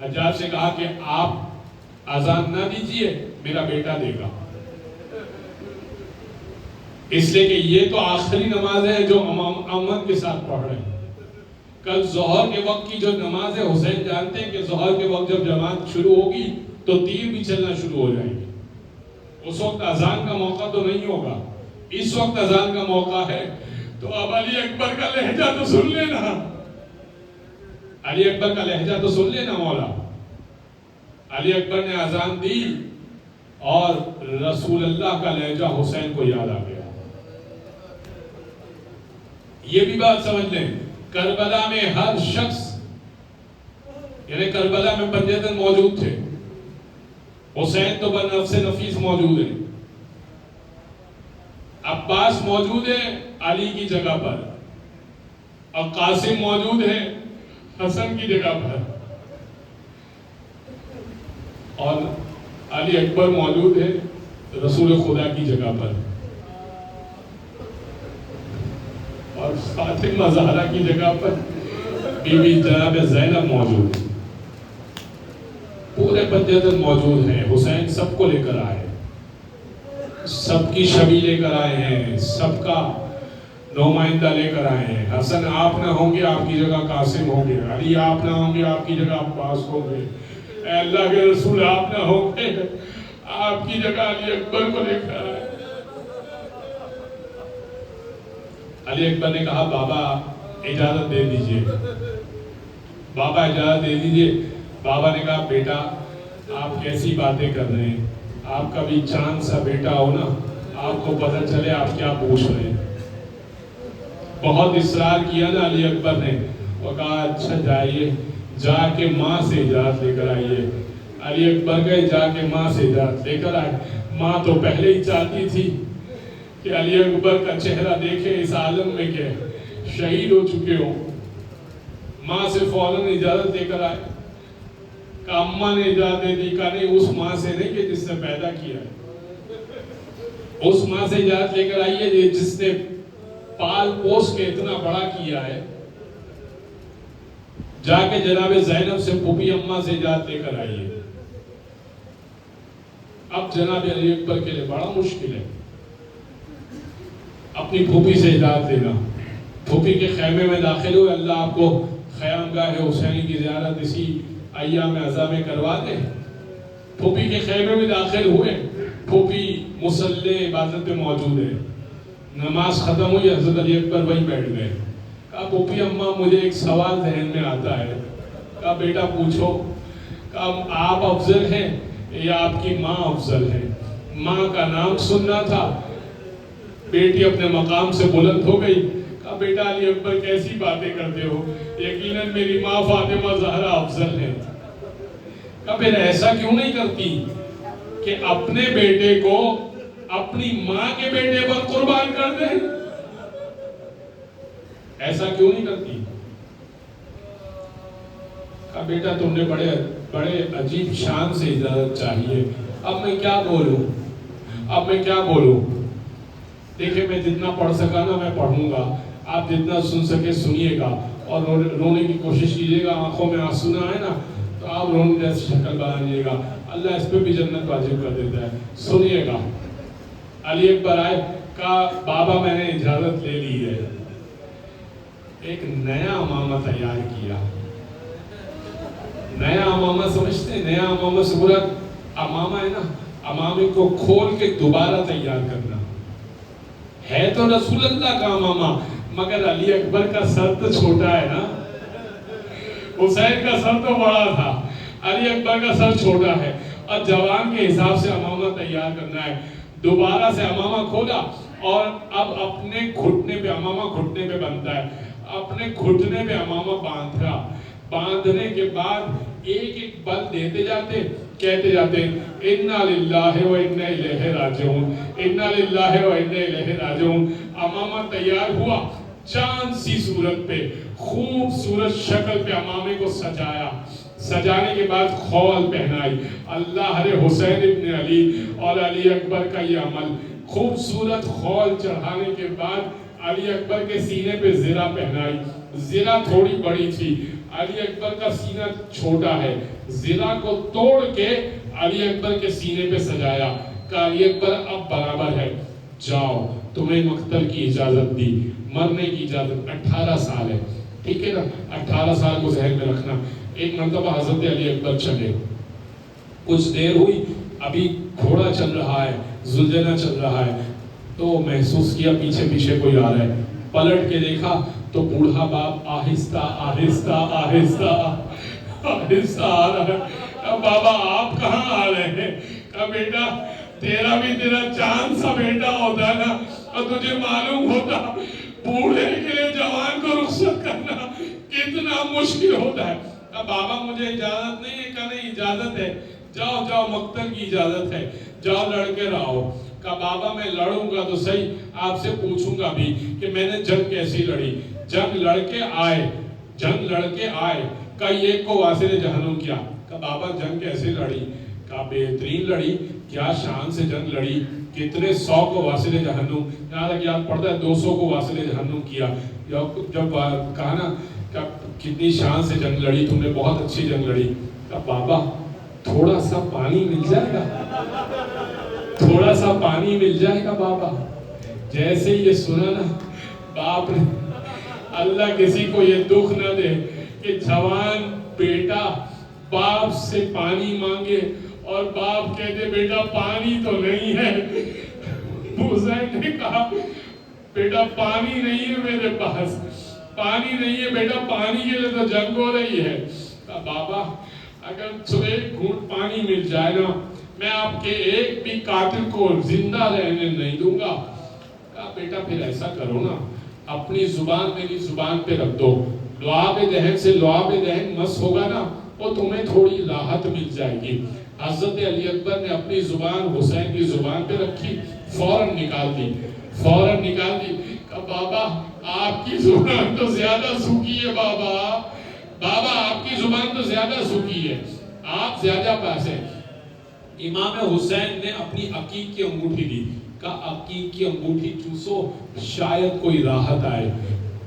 حجاج سے کہا کہ آپ اذان نہ دیجئے، میرا بیٹا دے گا، اس لیے کہ یہ تو آخری نماز ہے جو امامت کے ساتھ پڑھ رہے ہیں۔ کل ظہر کے وقت کی جو نماز ہے، حسین جانتے ہیں کہ ظہر کے وقت جب جماعت شروع ہوگی تو تیر بھی چلنا شروع ہو جائیں گے، اس وقت اذان کا موقع تو نہیں ہوگا، اس وقت اذان کا موقع ہے۔ تو اب علی اکبر کا لہجہ تو سن لینا، علی اکبر کا لہجہ تو سن لینا مولا. علی اکبر نے اذان دی اور رسول اللہ کا لہجہ حسین کو یاد آ گیا. یہ بھی بات سمجھ لیں، کربلا میں ہر شخص، یعنی کربلا میں پنجتن موجود تھے، حسین تو بنفس نفیس موجود ہے، عباس موجود ہے علی کی جگہ پر، اور قاسم موجود ہے حسن کی جگہ پر، اور علی اکبر موجود ہے رسول خدا کی جگہ پر، اور فاطمہ زہرا کی جگہ پر بی بی جناب زینب موجود ہے. پورے پنجتن موجود ہیں. حسین سب کو لے کر آئے، سب کی شبیہ لے کر آئے ہیں، سب کا نمائندہ لے کر آئے ہیں. حسن آپ نہ ہوں گے آپ کی جگہ قاسم ہوں گے، علی آپ نہ ہوں گے آپ کی جگہ عباس ہوں گے، اے اللہ کے رسول آپ نہ ہوں گے آپ کی جگہ علی اکبر کو لے کر آئے. علی اکبر نے کہا بابا اجازت دے دیجئے، بابا اجازت دے دیجئے. بابا نے کہا بیٹا آپ کیسی باتیں کر رہے ہیں، آپ کا بھی چاند سا بیٹا ہو نا، آپ کو پتہ چلے آپ کیا پوچھ رہے ہیں. بہت اصرار کیا نا علی اکبر نے، وہ کہا اچھا جائیے، جا کے ماں سے اجازت لے کر آئیے. علی اکبر گئے، جا کے ماں سے اجازت لے کر آئے. ماں تو پہلے ہی چاہتی تھی کہ علی اکبر کا چہرہ دیکھیں اس عالم میں کہ شہید ہو چکے ہو. ماں سے فوراً اجازت لے کر آئے. کہ اماں نے اجازت دے دی، کہا نہیں اس ماں سے نہیں کہ جس نے پیدا کیا ہے، اس ماں سے اجازت لے کر آئیے جس نے پال پوس کے اتنا بڑا کیا ہے. جا کے جناب زینب سے پھوپھی اماں سے اجازت لے کر آئیے. اب جناب علی اکبر کے لیے بڑا مشکل ہے اپنی پھوپھی سے اجازت لینا. پھوپھی کے خیمے میں داخل ہوئے، اللہ آپ کو خیام گاہ حسینی کی زیارت اسی ایام اعزاں میں کروا دے. پھوپھی کے خیمے میں داخل ہوئے، پھوپھی مصلی عبادت میں موجود ہے. نماز ختم ہوئی، حضرت علی اکبر وہیں بیٹھ گئے. کہا پھوپھی اماں مجھے ایک سوال ذہن میں آتا ہے. کہا بیٹا پوچھو. کہا آپ افضل ہیں یا آپ کی ماں افضل ہے؟ ماں کا نام سننا تھا. بیٹی اپنے مقام سے بلند ہو گئی. کہا بیٹا علی اکبر کیسی باتیں کرتے ہو، یقیناً میری ماں فاطمہ زہرا افضل ہے. کہا پھر ایسا کیوں نہیں کرتی کہ اپنے بیٹے کو اپنی ماں کے بیٹے پر قربان کر دیں؟ ایسا کیوں نہیں کرتی؟ کہا بیٹا تم نے بڑے عجیب شان سے اجازت چاہیے. اب میں کیا بولوں؟ دیکھیں میں جتنا پڑھ سکا نا میں پڑھوں گا، آپ جتنا سن سکے سنیے گا، اور رونے کی کوشش کیجیے گا. آنکھوں میں آنسو نہ آئے نا تو آپ رونے جیسی شکل بنا لیجیے گا، اللہ اس پہ بھی جنت واجب کر دیتا ہے. سنیے گا. علی اکبر آئے، کہا بابا میں نے اجازت لے لی ہے. ایک نیا امامہ تیار کیا. نیا امامہ سمجھتے ہیں؟ نیا امامہ سے برا امامہ ہے نا، امامے کو کھول کے دوبارہ تیار کرنا. ہے تو رسول اللہ کا امامہ، مگر علی اکبر کا سر تو چھوٹا ہے نا. حسین کا سر تو بڑا تھا، علی اکبر کا سر چھوٹا ہے، اور جوان کے حساب سے امامہ تیار کرنا ہے. دوبارہ سے امامہ کھولا، اور اب اپنے گھٹنے پہ، امامہ گھٹنے پہ بنتا ہے، اپنے گھٹنے پہ امامہ باندھا. باندھنے کے بعد ایک ایک بل دیتے جاتے، کہتے جاتے اِنَّا لِلَّهِ وَإِنَّا إِلَيْهِ رَاجِعُونَ، اِنَّا لِلَّهِ وَإِنَّا إِلَيْهِ رَاجِعُونَ. امامہ تیار ہوا، چاند سی صورت پہ، خوبصورت شکل پہ امامے کو سجایا. سجانے کے بعد خول پہنائی. اللہ حسین ابن علی اور علی اکبر کا یہ عمل، خوبصورت خول چڑھانے کے بعد علی اکبر کے سینے پہ زرہ پہنائی. زرہ تھوڑی بڑی تھی، علی اکبر کا سینہ چھوٹا ہے. زرہ کو توڑ کے علی اکبر کے سینے پہ سجایا. کہا علی اکبر اب برابر ہے، جاؤ تمہیں مقتل کی اجازت دی، مرنے کی اجازت. 18 سال ہے، ٹھیک ہے نا، 18 سال کو ذہن میں رکھنا. ایک مرتبہ حضرت علی اکبر چلے، کچھ دیر ہوئی، ابھی گھوڑا چل رہا ہے، زلجنہ چل رہا ہے، تو محسوس کیا پیچھے پیچھے کوئی آ رہا ہے. پلٹ کے دیکھا تو بوڑھا باپ آہستہ آہستہ آہستہ آہستہ آ رہا ہے. کہا بابا آپ کہاں آ رہے ہیں؟ کہا بیٹا تیرا بھی تیرا چاند سا بیٹا ہوتا نا، اور تجھے معلوم ہوتا بوڑھے کے لیے جوان کو رخصت کرنا کتنا مشکل ہوتا ہے. کہا بابا مجھے اجازت نہیں ہے. کہا نہیں اجازت ہے، جاؤ جاؤ مقتل کی اجازت ہے، جاؤ لڑ کے رہو. کہا بابا میں لڑوں گا تو صحیح، آپ سے پوچھوں گا بھی کہ میں نے جنگ کیسی لڑی. جنگ لڑ کے آئے، جنگ لڑ کے آئے. کہا ایک کو واسل جہنم کیا. کہا بابا جنگ کیسے لڑی؟ کہا بہترین لڑی، کیا شان سے جنگ لڑی، کتنے 100 کو واسل جہنم، یہاں تک یاد پڑتا ہے 200 کو واسل جہنم کیا. جب کہا نا کہ کتنی شان سے جنگ لڑی تم نے، بہت اچھی جنگ لڑی. کہا بابا تھوڑا سا پانی مل جائے گا، تھوڑا سا پانی مل جائے گا بابا. جیسے یہ سنا نا باپ نے، اللہ کسی کو یہ دکھ نہ دے کہ جوان بیٹا باپ سے پانی مانگے اور باپ کہتے بیٹا پانی تو نہیں ہے. حسین نے کہا بیٹا پانی نہیں ہے میرے پاس، پانی نہیں ہے بیٹا، پانی کے لیے تو جنگ ہو رہی ہے. کہا بابا اگر تمہیں ایک گھونٹ پانی مل جائے نا، میں آپ کے ایک بھی قاتل کو زندہ رہنے نہیں دوں گا. کہا بیٹا پھر ایسا کرو نا، اپنی زبان میری زبان پہ رکھ دو، لعاب دہن سے لعاب دہن مس ہوگا نا، وہ تمہیں تھوڑی راحت مل جائے گی. حضرت علی اکبر نے اپنی زبان حسین کی زبان پہ رکھی، فوراً نکال دی، فوراً نکال دی. کہا بابا آپ کی زبان تو زیادہ سوکھی ہے بابا، بابا آپ کی زبان تو زیادہ سوکھی ہے، آپ زیادہ پاس ہیں. امام حسین نے اپنی عقیق کی انگوٹھی دی. کہا عقیق کی انگوٹھی چوسو شاید کوئی راحت آئے.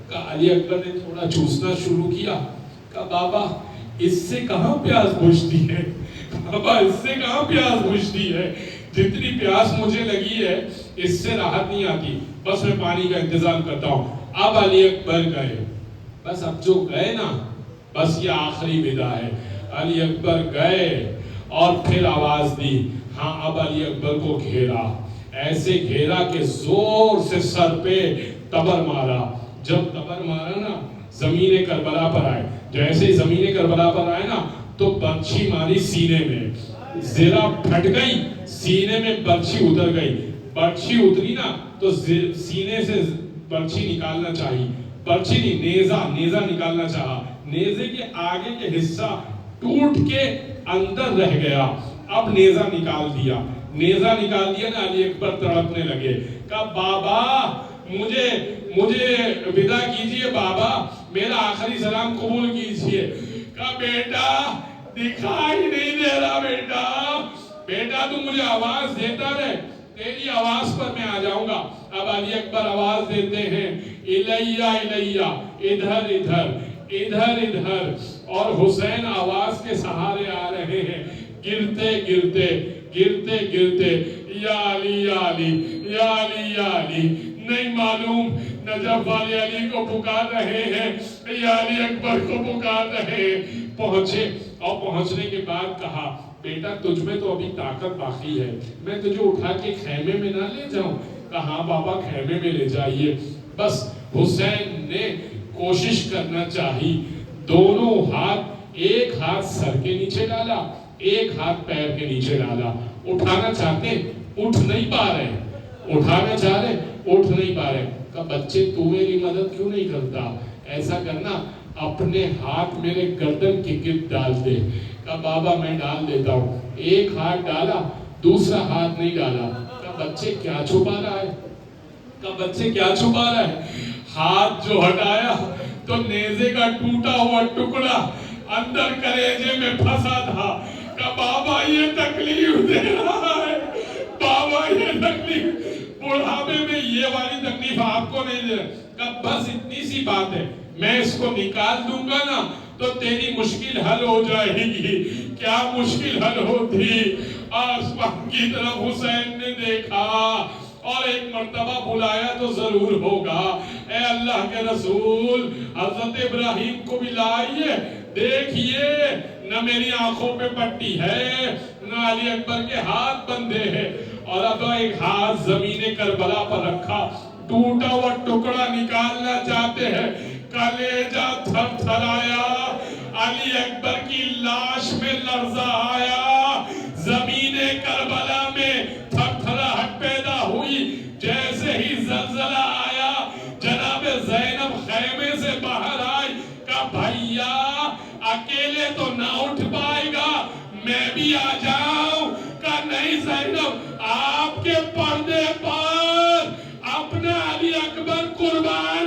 کہا علی اکبر نے تھوڑا چوسنا شروع کیا. کہا بابا اس سے کہاں پیاس بجھتی ہے، بابا اس سے کہاں پیاس بجھتی ہے، جتنی پیاس مجھے لگی ہے اس سے راحت نہیں آتی، بس میں پانی کا انتظام کرتا ہوں. اب علی اکبر گئے، بس اب جو گئے نا بس یہ آخری ودا ہے. علی اکبر گئے اور پھر آواز دی. ہاں اب علی اکبر کو گھیرا، ایسے گھیرا کہ زور سے سر پہ تبر مارا. جب تبر مارا نا زمین کربلا پر آئے، جیسے زمین کربلا پر آئے نا تو برچھی ماری سینے میں، زرہ پھٹ گئی، سینے میں برچھی اتر گئی. برچھی اتری نا تو سینے سے برچھی نکالنا چاہیے، برچھی نہیں نیزہ نکالنا چاہا. نیزے کے آگے کے حصہ ٹوٹ کے اندر رہ گیا. اب نیزہ نکال دیا، نیزہ نکال دیا نا علی اکبر تڑپنے لگے. کہا بابا مجھے ودا کیجئے بابا، میرا آخری سلام قبول کیجئے. کہا بیٹا دکھائی نہیں دے رہا بیٹا، بیٹا تو مجھے آواز دیتا رہے، تیری آواز پر میں آ جاؤں گا. اب علی اکبر آواز دیتے ہیں الیہ الیہ، ادھر ادھر ادھر ادھر، اور حسین آواز کے سہارے آ رہے ہیں، گرتے گرتے گرتے گرتے یا علی یا علی یا علی یا علی. نہیں معلوم نجف والے علی کو پکار رہے ہیں یا علی اکبر کو پکار رہے ہیں. پہنچے اور پہنچنے کے بعد کہا بیٹا تجھ میں تو ابھی طاقت باقی ہے، میں تجھے اٹھا کے خیمے میں نہ لے جاؤں. کہا بابا خیمے میں لے جائیے. بس حسین نے کوشش کرنا چاہی، دونوں ہاتھ، ایک ہاتھ سر کے نیچے ڈالا، ایک ہاتھ پیر کے نیچے ڈالا. اٹھانا چاہتے اٹھ نہیں پا رہے، اٹھانا چاہ رہے اٹھ نہیں پا رہے. کہا بچے تو میری مدد کیوں نہیں کرتا، ایسا کرنا اپنے ہاتھ میرے گردن کے گرد ڈال دے. کہا بابا میں ڈال دیتا ہوں. ایک ہاتھ ڈالا، دوسرا ہاتھ نہیں ڈالا. کہا بچے کیا چھپا رہا ہے، کہا بچے کیا چھپا رہا ہے. ہاتھ جو ہٹایا تو نیزے کا ٹوٹا ہوا ٹکڑا اندر کلیجے میں پھنسا تھا. کہا بابا یہ تکلیف دے رہا ہے، بابا یہ تکلیف، بڑھاپے میں یہ والی تکلیف آپ کو نہیں دے رہا. کہا بس اتنی سی بات ہے، میں اس کو نکال دوں گا نا تو تیری مشکل حل ہو جائے گی. کیا مشکل حل ہوتی، آسمان کی طرف حسین نے دیکھا اور ایک مرتبہ بلایا تو ضرور ہوگا، اے اللہ کے رسول حضرت ابراہیم کو بھی لائیے، دیکھیے نہ میری آنکھوں پہ پٹی ہے نہ علی اکبر کے ہاتھ بندھے ہیں. اور اب ایک ہاتھ زمین کربلا پر رکھا، ٹوٹا ہوا ٹکڑا نکالنا چاہتے ہیں. کلیجہ تھر تھر آیا, علی اکبر کی لاش میں لرزہ آیا, زمین کربلا میں تھر تھراہٹ پیدا ہوئی. جیسے ہی زلزلہ آیا, جناب زینب خیمے سے باہر آئی, کہا بھائیا اکیلے تو نہ اٹھ پائے گا, میں بھی آ جاؤں. کہا نہیں زینب, آپ کے پردے پر اپنا علی اکبر قربان